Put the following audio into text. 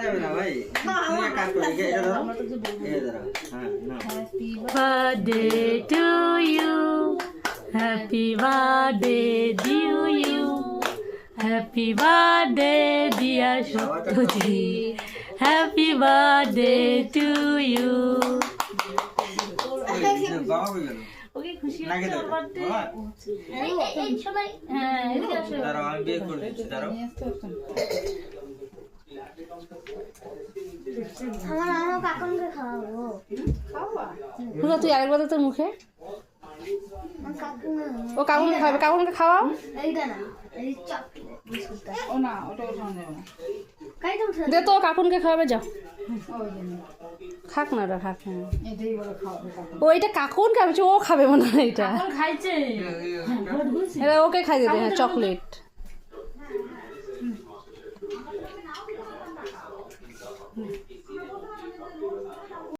যাবে না ভাই, তুমি এক কাজ করো, এটা ধরো, এই ধরো, হ্যাঁ নাও। Birthday to you, happy birthday to you, happy birthday dear Shotji, happy birthday to you. বাবা কই গেল? ওকে খুশি নাকি হচ্ছে দাও, ওর বার্থডে। বাবা। এই সবাই হ্যাঁ এদিকে আসো। দাঁড়াও, আমি বিয়ে করে দিচ্ছি, দাঁড়াও। আমার আরো কাকুনকে খাওয়াবো। পুরো তুই আরেকবার দে তোর মুখে। আমার কাকু না, ও কাকুনকে খাওয়াবে, কাকুনকে খাওয়াও। এইটা না, এই চকলেট বিস্কুটটা। ও না, ওটা ওঠানো যাবে না। খাই তো উঠে। দে তো কাকুনকে খাওয়াবে, যাও ওই জন্য খাক না ওটা, খাক না। এটাই বলে খাওয়াবে কাকু। ও এটা কাকুন খাবে, ও খাবে মনে হয় এটা। খাইছে এটা ওকে খাই দিতে, হ্যাঁ চকলেট।